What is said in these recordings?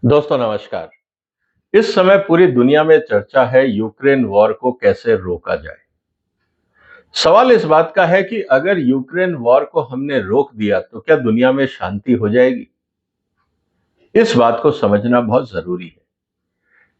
दोस्तों नमस्कार। इस समय पूरी दुनिया में चर्चा है यूक्रेन वॉर को कैसे रोका जाए। सवाल इस बात का है कि अगर यूक्रेन वॉर को हमने रोक दिया तो क्या दुनिया में शांति हो जाएगी। इस बात को समझना बहुत जरूरी है।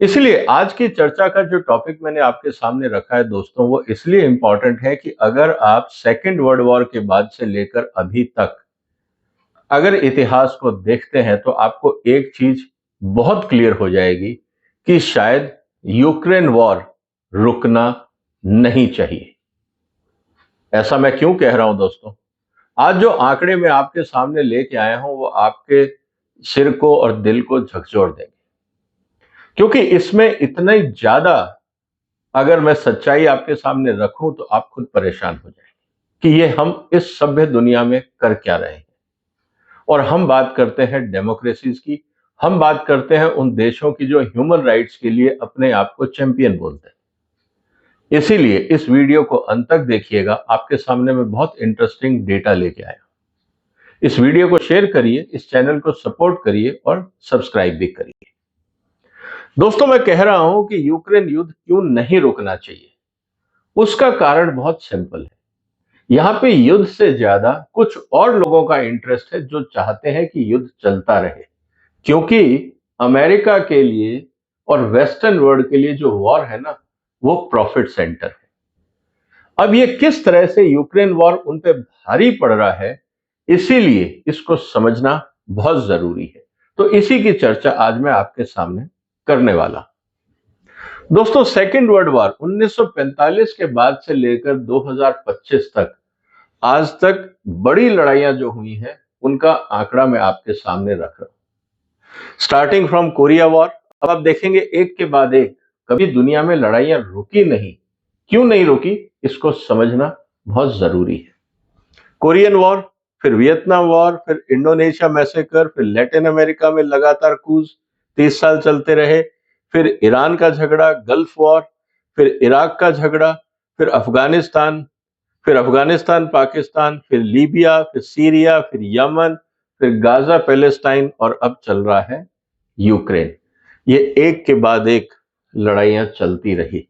इसलिए आज की चर्चा का जो टॉपिक मैंने आपके सामने रखा है दोस्तों, वो इसलिए इंपॉर्टेंट है कि अगर आप सेकेंड वर्ल्ड वॉर के बाद से लेकर अभी तक अगर इतिहास को देखते हैं तो आपको एक चीज बहुत क्लियर हो जाएगी कि शायद यूक्रेन वॉर रुकना नहीं चाहिए। ऐसा मैं क्यों कह रहा हूं दोस्तों? आज जो आंकड़े मैं आपके सामने लेके आया हूं वो आपके सिर को और दिल को झकझोर देंगे, क्योंकि इसमें इतना ही ज्यादा अगर मैं सच्चाई आपके सामने रखूं तो आप खुद परेशान हो जाएंगे कि ये हम इस सभ्य दुनिया में कर क्या रहे हैं। और हम बात करते हैं डेमोक्रेसीज की, हम बात करते हैं उन देशों की जो ह्यूमन राइट्स के लिए अपने आप को चैंपियन बोलते हैं। इसीलिए इस वीडियो को अंत तक देखिएगा, आपके सामने मैं बहुत इंटरेस्टिंग डेटा लेके आया हूं। इस वीडियो को शेयर करिए, इस चैनल को सपोर्ट करिए और सब्सक्राइब भी करिए। दोस्तों मैं कह रहा हूं कि यूक्रेन युद्ध क्यों नहीं रोकना चाहिए, उसका कारण बहुत सिंपल है। यहाँ पे युद्ध से ज्यादा कुछ और लोगों का इंटरेस्ट है जो चाहते हैं कि युद्ध चलता रहे, क्योंकि अमेरिका के लिए और वेस्टर्न वर्ल्ड के लिए जो वॉर है ना, वो प्रॉफिट सेंटर है। अब ये किस तरह से यूक्रेन वॉर उन पे भारी पड़ रहा है, इसीलिए इसको समझना बहुत जरूरी है। तो इसी की चर्चा आज मैं आपके सामने करने वाला। दोस्तों सेकेंड वर्ल्ड वॉर 1945 के बाद से लेकर 2025 तक आज तक बड़ी लड़ाइयां जो हुई हैं उनका आंकड़ा मैं आपके सामने रख रहा हूं। स्टार्टिंग फ्रॉम कोरिया वॉर, अब आप देखेंगे एक के बाद एक, कभी दुनिया में लड़ाइयां रुकी नहीं। क्यों नहीं रुकी, इसको समझना बहुत जरूरी है। कोरियन वॉर, फिर वियतनाम वॉर, फिर इंडोनेशिया मैसेकर, फिर लैटिन अमेरिका में लगातार कूच 30 साल चलते रहे, फिर ईरान का झगड़ा, गल्फ वॉर, फिर इराक का झगड़ा, फिर अफगानिस्तान, पाकिस्तान, फिर लीबिया, फिर सीरिया, फिर यमन, फिर गाजा पैलेस्टाइन और अब चल रहा है यूक्रेन। ये एक के बाद एक लड़ाइयां चलती रही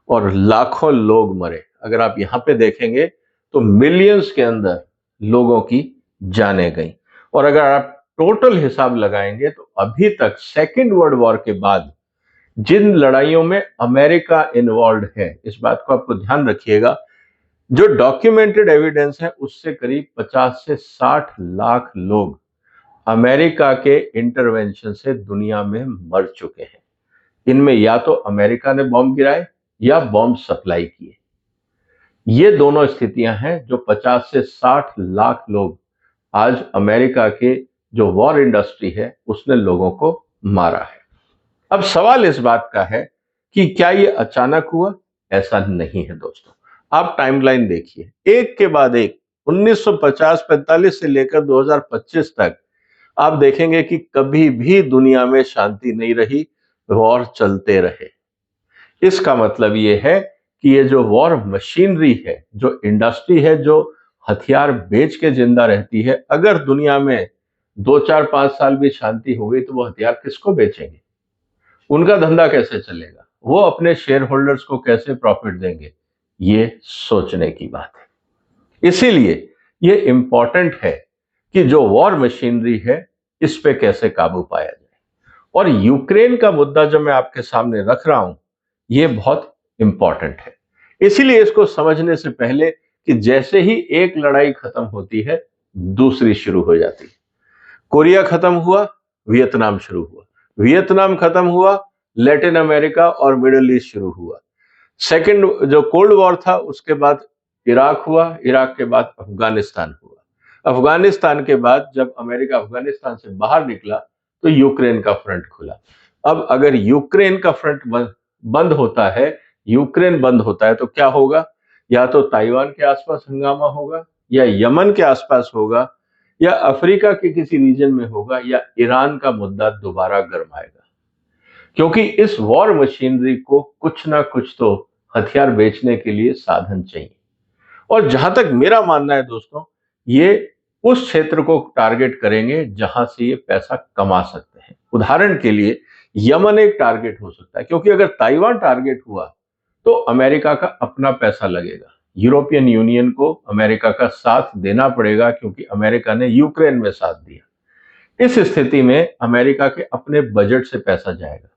और लाखों लोग मरे। अगर आप यहां पे देखेंगे तो मिलियंस के अंदर लोगों की जानें गई। और अगर आप टोटल हिसाब लगाएंगे तो अभी तक सेकेंड वर्ल्ड वॉर के बाद जिन लड़ाइयों में अमेरिका इन्वॉल्व है, इस बात को आपको ध्यान रखिएगा, जो डॉक्यूमेंटेड एविडेंस है उससे करीब 50 से 60 लाख लोग अमेरिका के इंटरवेंशन से दुनिया में मर चुके हैं। इनमें या तो अमेरिका ने बॉम्ब गिराए या बॉम्ब सप्लाई किए। ये दोनों स्थितियां हैं जो 50 से 60 लाख लोग आज अमेरिका के जो वॉर इंडस्ट्री है उसने लोगों को मारा है। अब सवाल इस बात का है कि क्या ये अचानक हुआ? ऐसा नहीं है दोस्तों। आप टाइमलाइन देखिए, एक के बाद एक 1950-45 से लेकर 2025 तक आप देखेंगे कि कभी भी दुनिया में शांति नहीं रही, वॉर चलते रहे। इसका मतलब ये है कि ये जो वॉर मशीनरी है, जो इंडस्ट्री है, जो हथियार बेच के जिंदा रहती है, अगर दुनिया में 2 4 5 साल भी शांति हो गई तो वो हथियार किसको बेचेंगे? उनका धंधा कैसे चलेगा? वो अपने शेयर होल्डर्स को कैसे प्रॉफिट देंगे? ये सोचने की बात है। इसीलिए ये इंपॉर्टेंट है कि जो वॉर मशीनरी है इस पे कैसे काबू पाया जाए। और यूक्रेन का मुद्दा जो मैं आपके सामने रख रहा हूं, ये बहुत इंपॉर्टेंट है। इसीलिए इसको समझने से पहले कि जैसे ही एक लड़ाई खत्म होती है दूसरी शुरू हो जाती है। कोरिया खत्म हुआ, वियतनाम शुरू हुआ। वियतनाम खत्म हुआ, लैटिन अमेरिका और मिडिल ईस्ट शुरू हुआ। सेकंड जो कोल्ड वॉर था उसके बाद इराक हुआ, इराक के बाद अफगानिस्तान हुआ। अफगानिस्तान के बाद जब अमेरिका अफगानिस्तान से बाहर निकला तो यूक्रेन का फ्रंट खुला। अब अगर यूक्रेन का फ्रंट बंद होता है, यूक्रेन बंद होता है तो क्या होगा? या तो ताइवान के आसपास हंगामा होगा, या यमन के आसपास होगा, या अफ्रीका के किसी रीजन में होगा, या ईरान का मुद्दा दोबारा गर्माएगा। क्योंकि इस वॉर मशीनरी को कुछ ना कुछ तो हथियार बेचने के लिए साधन चाहिए। और जहां तक मेरा मानना है दोस्तों, ये उस क्षेत्र को टारगेट करेंगे जहां से ये पैसा कमा सकते हैं। हैं। उदाहरण के लिए यमन एक टारगेट हो सकता है, क्योंकि अगर ताइवान टारगेट हुआ तो अमेरिका का अपना पैसा लगेगा। यूरोपियन यूनियन को अमेरिका का साथ देना पड़ेगा, क्योंकि अमेरिका ने यूक्रेन में साथ दिया। इस स्थिति में अमेरिका के अपने बजट से पैसा जाएगा,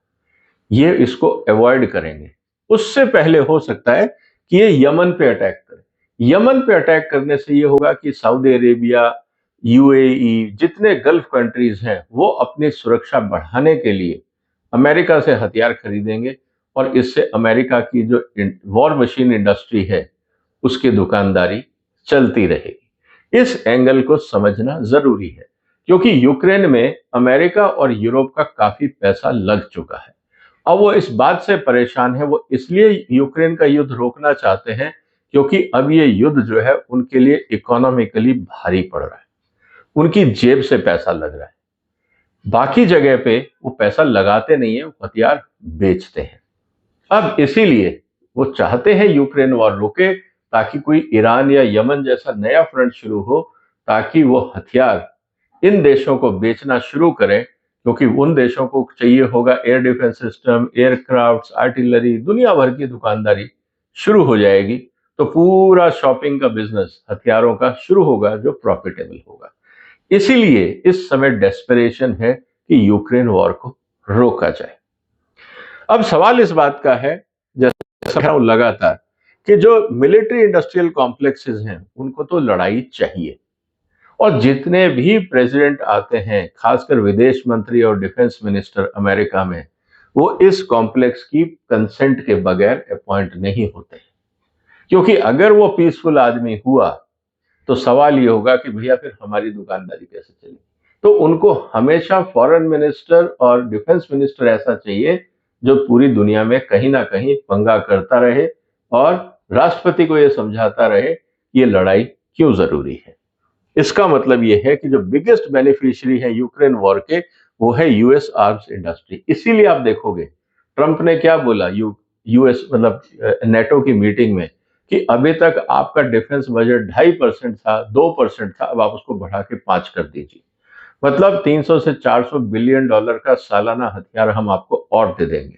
ये इसको अवॉइड करेंगे। उससे पहले हो सकता है कि ये यमन पे अटैक करें। यमन पे अटैक करने से ये होगा कि सऊदी अरेबिया, यूएई, जितने गल्फ कंट्रीज हैं, वो अपनी सुरक्षा बढ़ाने के लिए अमेरिका से हथियार खरीदेंगे, और इससे अमेरिका की जो वॉर मशीन इंडस्ट्री है उसकी दुकानदारी चलती रहेगी। इस एंगल को समझना जरूरी है, क्योंकि यूक्रेन में अमेरिका और यूरोप का काफी पैसा लग चुका है। अब वो इस बात से परेशान है, वो इसलिए यूक्रेन का युद्ध रोकना चाहते हैं क्योंकि अब ये युद्ध जो है उनके लिए इकोनॉमिकली भारी पड़ रहा है, उनकी जेब से पैसा लग रहा है। बाकी जगह पे वो पैसा लगाते नहीं है, वो हथियार बेचते हैं। अब इसीलिए वो चाहते हैं यूक्रेन वॉर रुके, ताकि कोई ईरान या यमन जैसा नया फ्रंट शुरू हो, ताकि वो हथियार इन देशों को बेचना शुरू करें, क्योंकि उन देशों को चाहिए होगा air defence system, aircraft, artillery, दुनिया भर की दुकानदारी शुरू हो जाएगी। तो पूरा शॉपिंग का बिजनेस हथियारों का शुरू होगा, जो प्रॉफिटेबल होगा। इसीलिए इस समय डेस्परेशन है कि यूक्रेन वॉर को रोका जाए। अब सवाल इस बात का है, जैसा कह रहा हूं लगातार, कि जो मिलिट्री इंडस्ट्रियल कॉम्प्लेक्सेस हैं उनको तो लड़ाई चाहिए, और जितने भी प्रेसिडेंट आते हैं, खासकर विदेश मंत्री और डिफेंस मिनिस्टर अमेरिका में, वो इस कॉम्प्लेक्स की कंसेंट के बगैर अपॉइंट नहीं होते। क्योंकि अगर वो पीसफुल आदमी हुआ तो सवाल ये होगा कि भैया फिर हमारी दुकानदारी कैसे चलेगी। तो उनको हमेशा फॉरेन मिनिस्टर और डिफेंस मिनिस्टर ऐसा चाहिए जो पूरी दुनिया में कहीं ना कहीं पंगा करता रहे और राष्ट्रपति को यह समझाता रहे कि ये लड़ाई क्यों जरूरी है। इसका मतलब यह है कि जो बिगेस्ट बेनिफिशियरी है यूक्रेन वॉर के, वो है यूएस आर्म्स इंडस्ट्री। इसीलिए आप देखोगे ट्रंप ने क्या बोला यूएस मतलब नेटो की मीटिंग में, कि अभी तक आपका डिफेंस बजट 2.5% था, 2% था, अब आप उसको बढ़ा के 5 कर दीजिए। मतलब 300 से 400 बिलियन डॉलर का सालाना हथियार हम आपको और दे देंगे।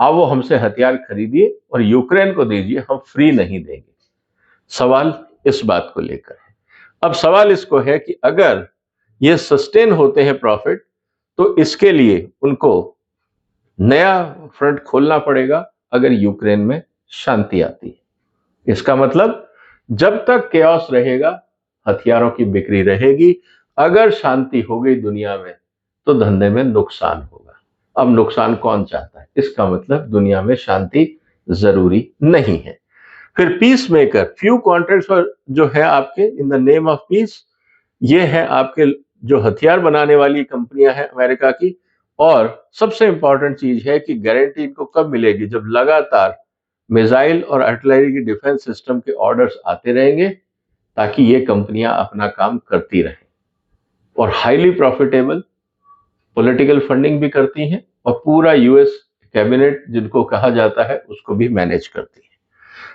आप वो हमसे हथियार खरीदिए और यूक्रेन को दीजिए, हम फ्री नहीं देंगे। सवाल इस बात को लेकर है। अब सवाल इसको है कि अगर ये सस्टेन होते हैं प्रॉफिट, तो इसके लिए उनको नया फ्रंट खोलना पड़ेगा अगर यूक्रेन में शांति आती है। इसका मतलब जब तक केओस रहेगा, हथियारों की बिक्री रहेगी। अगर शांति हो गई दुनिया में, तो धंधे में नुकसान होगा। अब नुकसान कौन चाहता है? इसका मतलब दुनिया में शांति जरूरी नहीं है। फिर पीस मेकर, फ्यू कॉन्ट्रैक्ट्स जो है आपके in the name of peace, ये है आपके जो हथियार बनाने वाली कंपनियां हैं अमेरिका की। और सबसे इंपॉर्टेंट चीज है कि गारंटी इनको कब मिलेगी? जब लगातार मिसाइल और आर्टिलरी की डिफेंस सिस्टम के ऑर्डर्स आते रहेंगे, ताकि ये कंपनियां अपना काम करती रहें और हाईली प्रॉफिटेबल पॉलिटिकल फंडिंग भी करती हैं, और पूरा यूएस कैबिनेट जिनको कहा जाता है उसको भी मैनेज करती है।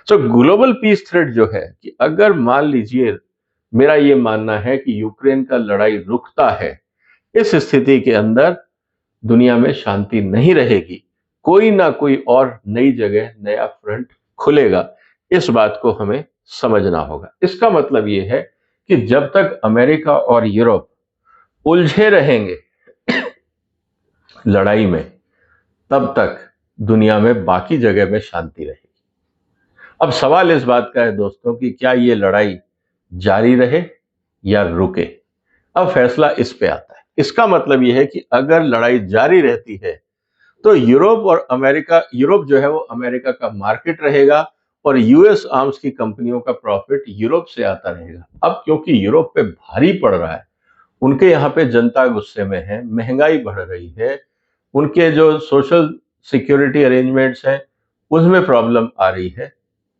सो ग्लोबल पीस थ्रेट जो है, कि अगर मान लीजिए, मेरा ये मानना है कि यूक्रेन का लड़ाई रुकता है, इस स्थिति के अंदर दुनिया में शांति नहीं रहेगी, कोई ना कोई और नई जगह नया फ्रंट खुलेगा। इस बात को हमें समझना होगा। इसका मतलब यह है कि जब तक अमेरिका और यूरोप उलझे रहेंगे लड़ाई में, तब तक दुनिया में बाकी जगह में शांति रहेगी। अब सवाल इस बात का है दोस्तों कि क्या ये लड़ाई जारी रहे या रुके? अब फैसला इस पे आता है। इसका मतलब यह है कि अगर लड़ाई जारी रहती है, तो यूरोप और अमेरिका, यूरोप जो है वो अमेरिका का मार्केट रहेगा, और यूएस आर्म्स की कंपनियों का प्रॉफिट यूरोप से आता रहेगा। अब क्योंकि यूरोप पे भारी पड़ रहा है, उनके यहाँ पे जनता गुस्से में है, महंगाई बढ़ रही है, उनके जो सोशल सिक्योरिटी अरेंजमेंट्स हैं उसमें प्रॉब्लम आ रही है,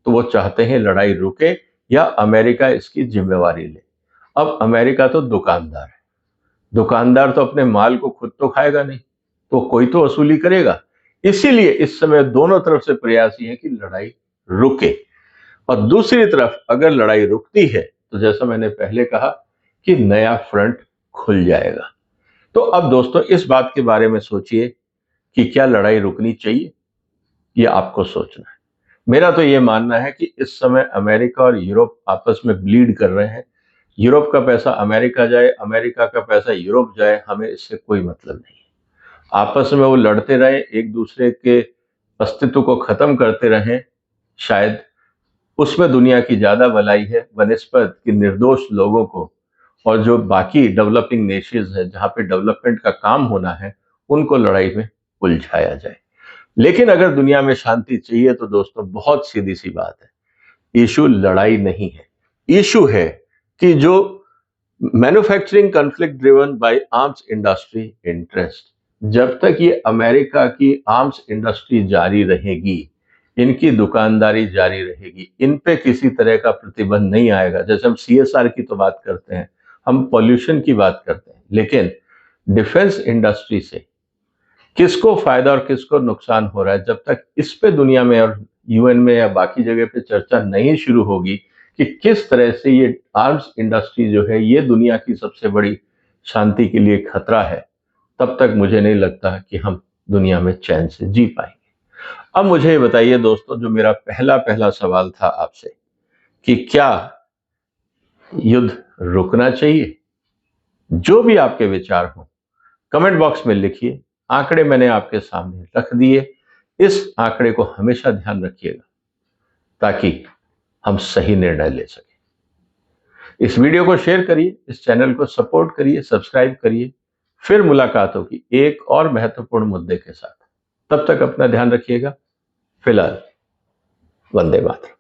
तो वो चाहते हैं लड़ाई रुके या अमेरिका इसकी जिम्मेवारी ले। अब अमेरिका तो दुकानदार है, दुकानदार तो अपने माल को खुद तो खाएगा नहीं, तो कोई तो वसूली करेगा। इसीलिए इस समय दोनों तरफ से प्रयास ये है कि लड़ाई रुके। और दूसरी तरफ अगर लड़ाई रुकती है, तो जैसा मैंने पहले कहा कि नया फ्रंट खुल जाएगा। तो अब दोस्तों इस बात के बारे में सोचिए कि क्या लड़ाई रुकनी चाहिए, ये आपको सोचना है। मेरा तो ये मानना है कि इस समय अमेरिका और यूरोप आपस में ब्लीड कर रहे हैं। यूरोप का पैसा अमेरिका जाए, अमेरिका का पैसा यूरोप जाए, हमें इससे कोई मतलब नहीं है। आपस में वो लड़ते रहे, एक दूसरे के अस्तित्व को खत्म करते रहें, शायद उसमें दुनिया की ज्यादा भलाई है बनिस्बत कि निर्दोष लोगों को और जो बाकी डेवलपिंग नेशंस है जहां पे डेवलपमेंट का काम होना है उनको लड़ाई में उलझाया जाए। लेकिन अगर दुनिया में शांति चाहिए तो दोस्तों बहुत सीधी सी बात है, इशू लड़ाई नहीं है, इशू है कि जो manufacturing conflict driven by arms industry interest, जब तक ये अमेरिका की आर्म्स इंडस्ट्री जारी रहेगी, इनकी दुकानदारी जारी रहेगी, इन पे किसी तरह का प्रतिबंध नहीं आएगा। जैसे हम सीएसआर की तो बात करते हैं, हम पॉल्यूशन की बात करते हैं, लेकिन डिफेंस इंडस्ट्री से किसको फायदा और किसको नुकसान हो रहा है, जब तक इस पे दुनिया में और यूएन में या बाकी जगह पे चर्चा नहीं शुरू होगी कि किस तरह से ये आर्म्स इंडस्ट्री जो है ये दुनिया की सबसे बड़ी शांति के लिए खतरा है, तब तक मुझे नहीं लगता कि हम दुनिया में चैन से जी पाएंगे। अब मुझे ये बताइए दोस्तों, जो मेरा पहला पहला सवाल था आपसे कि क्या युद्ध रुकना चाहिए, जो भी आपके विचार हो कमेंट बॉक्स में लिखिए। आंकड़े मैंने आपके सामने रख दिए, इस आंकड़े को हमेशा ध्यान रखिएगा ताकि हम सही निर्णय ले सकें। इस वीडियो को शेयर करिए, इस चैनल को सपोर्ट करिए, सब्सक्राइब करिए। फिर मुलाकात होगी एक और महत्वपूर्ण मुद्दे के साथ। तब तक अपना ध्यान रखिएगा। फिलहाल वंदे मातरम।